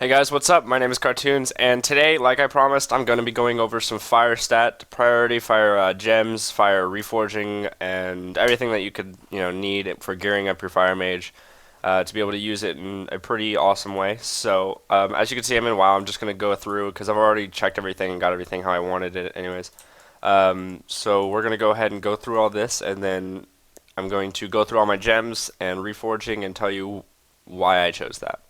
Hey guys, what's up? My name is Cartoonz, and today, like I promised, I'm going to be going over some fire stat, priority fire gems, fire reforging, and everything that you could, need for gearing up your fire mage to be able to use it in a pretty awesome way. So, as you can see, I'm in WoW. I'm just going to go through because I've already checked everything and got everything how I wanted it, anyways. So we're going to go ahead and go through all this, and then I'm going to go through all my gems and reforging and tell you why I chose that.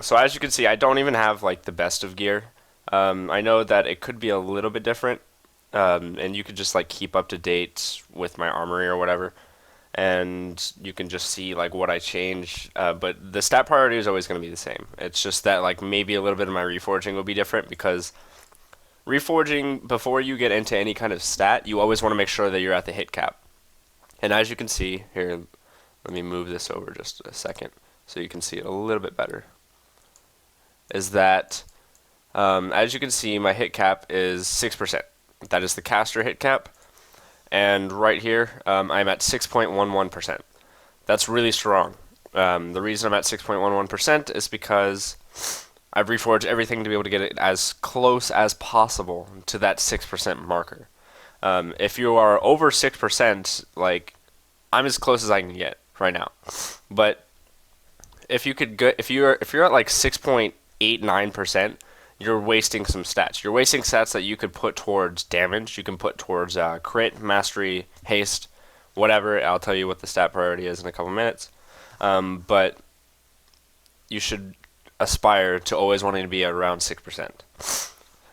So as you can see, I don't even have like the best of gear. I know that it could be a little bit different, and you could just like keep up to date with my armory or whatever, and you can just see like what I change. But the stat priority is always going to be the same. It's just that like maybe a little bit of my reforging will be different because reforging before you get into any kind of stat, you always want to make sure that you're at the hit cap. And as you can see here, let me move this over just a second so you can see it a little bit better, is that as you can see, my hit cap is 6%. That is the caster hit cap. And right here, I'm at 6.11%. That's really strong. The reason I'm at 6.11% is because I've reforged everything to be able to get it as close as possible to that 6% marker. If you are over 6%, like, I'm as close as I can get right now. But if you're at like 6.89%, you're wasting some stats. You're wasting stats that you could put towards damage. You can put towards crit, mastery, haste, whatever. I'll tell you what the stat priority is in a couple minutes. But you should aspire to always wanting to be around 6%.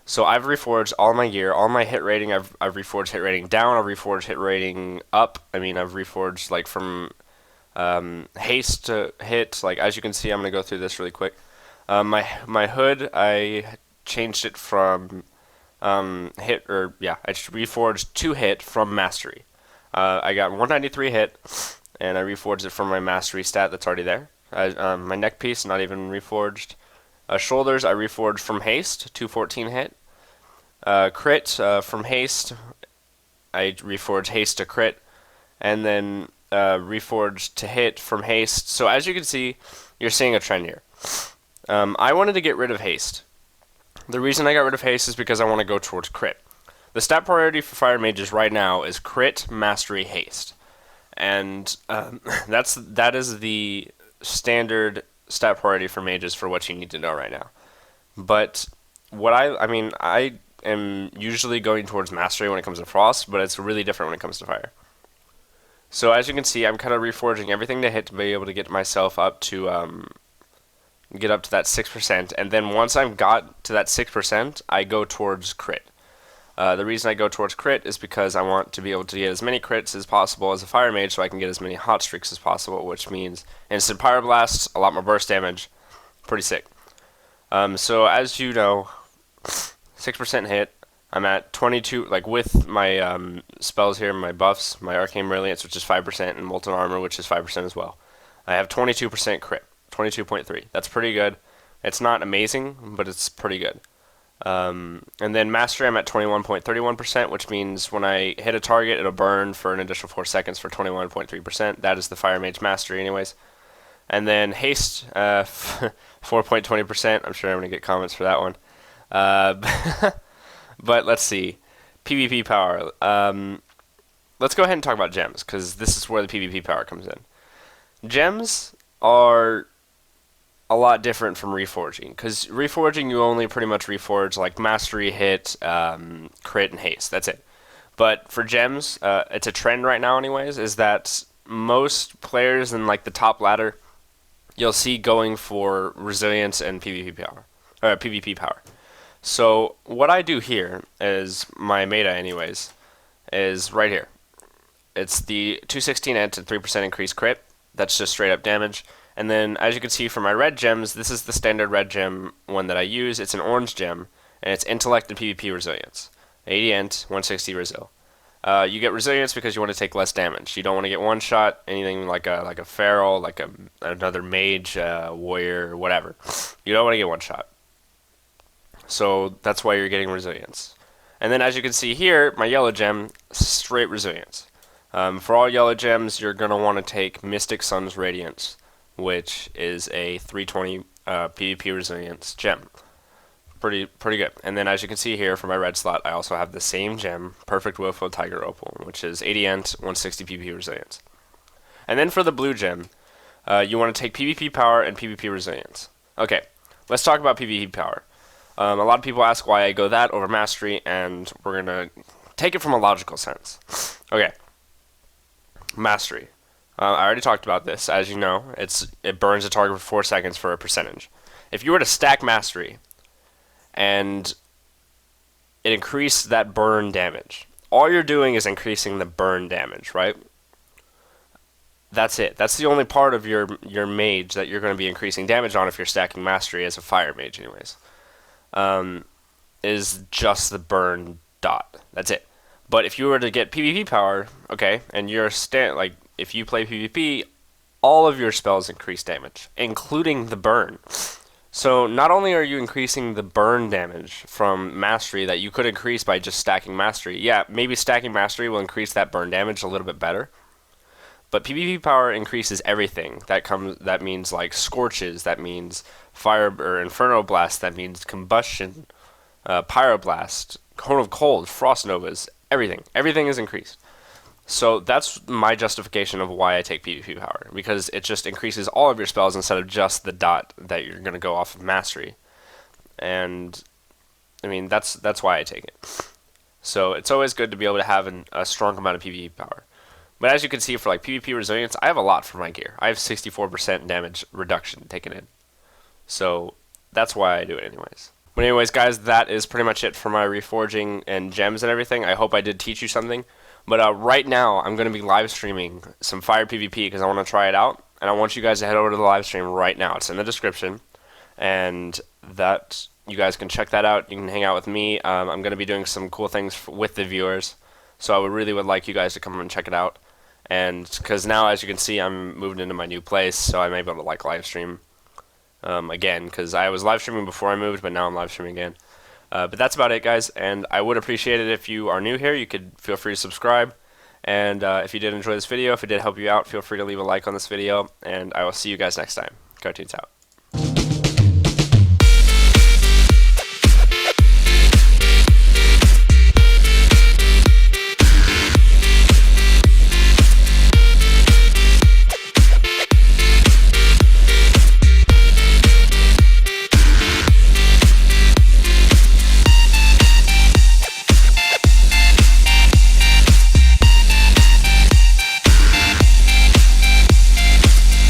So I've reforged all my gear, all my hit rating. I've reforged hit rating down. I've reforged hit rating up. I mean, I've reforged like from haste to hit. Like as you can see, I'm gonna go through this really quick. My hood, I changed it from hit, or yeah, I just reforged to hit from mastery. I got 193 hit, and I reforged it from my mastery stat that's already there. My neck piece, not even reforged. Shoulders, I reforged from haste, 214 hit. Crit, from haste, I reforged haste to crit, and then reforged to hit from haste. So as you can see, you're seeing a trend here. I wanted to get rid of haste. The reason I got rid of haste is because I want to go towards crit. The stat priority for fire mages right now is crit, mastery, haste, and that is the standard stat priority for mages for what you need to know right now. But what I am usually going towards mastery when it comes to frost, but it's really different when it comes to fire. So as you can see, I'm kind of reforging everything to hit to be able to get myself up to that 6%, and then once I've got to that 6%, I go towards crit. The reason I go towards crit is because I want to be able to get as many crits as possible as a fire mage so I can get as many hot streaks as possible, which means instant pyroblast, a lot more burst damage, pretty sick. So as you know, 6% hit, I'm at 22, like with my spells here, my buffs, my Arcane Brilliance, which is 5%, and Molten Armor, which is 5% as well. I have 22% crit, 22.3. That's pretty good. It's not amazing, but it's pretty good. And then Mastery, I'm at 21.31%, which means when I hit a target, it'll burn for an additional 4 seconds for 21.3%. That is the Fire Mage Mastery anyways. And then Haste, 4.20%. I'm sure I'm going to get comments for that one. But let's see. PvP power. Let's go ahead and talk about gems, because this is where the PvP power comes in. Gems are a lot different from reforging, because reforging you only pretty much reforge like mastery, hit, crit, and haste. That's it. But for gems, it's a trend right now anyways, is that most players in like the top ladder, you'll see going for resilience and PvP power. So what I do here is my meta anyways is right here. It's the 216 int and 3% increased crit. That's just straight up damage. And then as you can see from my red gems, this is the standard red gem one that I use. It's an orange gem, and it's intellect and PvP resilience. 80 int, 160 resil. You get resilience because you want to take less damage. You don't want to get one shot, anything like a feral, like another mage, warrior, whatever. You don't want to get one shot. So that's why you're getting resilience. And then as you can see here, my yellow gem, straight resilience. For all yellow gems, you're going to want to take Mystic Sun's Radiance, which is a 320 PvP resilience gem. Pretty good. And then as you can see here for my red slot, I also have the same gem, Perfect Willful Tiger Opal, which is 80 ent, 160 PvP resilience. And then for the blue gem, you want to take PvP power and PvP resilience. Okay, let's talk about PvP power. A lot of people ask why I go that over mastery, and we're going to take it from a logical sense. Okay, mastery. I already talked about this. As you know, it burns a target for 4 seconds for a percentage. If you were to stack mastery and it increased that burn damage, all you're doing is increasing the burn damage, right? That's it. That's the only part of your mage that you're going to be increasing damage on if you're stacking mastery as a fire mage anyways. Is just the burn dot. That's it. But if you were to get PvP power, okay, and you're if you play PvP, all of your spells increase damage, including the burn. So not only are you increasing the burn damage from mastery that you could increase by just stacking mastery. Yeah, maybe stacking mastery will increase that burn damage a little bit better. But PvP power increases everything. That means like scorches, that means fire or inferno blast, that means combustion, pyroblast, cone of cold, frost novas, everything. Everything is increased. So that's my justification of why I take PvP power, because it just increases all of your spells instead of just the dot that you're going to go off of mastery. And I mean, that's why I take it. So it's always good to be able to have a strong amount of PvP power. But as you can see, for like PvP resilience, I have a lot for my gear. I have 64% damage reduction taken in. So that's why I do it anyways. But anyways, guys, that is pretty much it for my reforging and gems and everything. I hope I did teach you something. But right now, I'm going to be live streaming some Fire PvP because I want to try it out. And I want you guys to head over to the live stream right now. It's in the description. And that you guys can check that out. You can hang out with me. I'm going to be doing some cool things with the viewers. So I would like you guys to come and check it out. And because now, as you can see, I'm moving into my new place. So I'm able to like live stream again. Because I was live streaming before I moved, but now I'm live streaming again. But that's about it, guys, and I would appreciate it if you are new here. You could feel free to subscribe, and if you did enjoy this video, if it did help you out, feel free to leave a like on this video, and I will see you guys next time. Cartoonz out.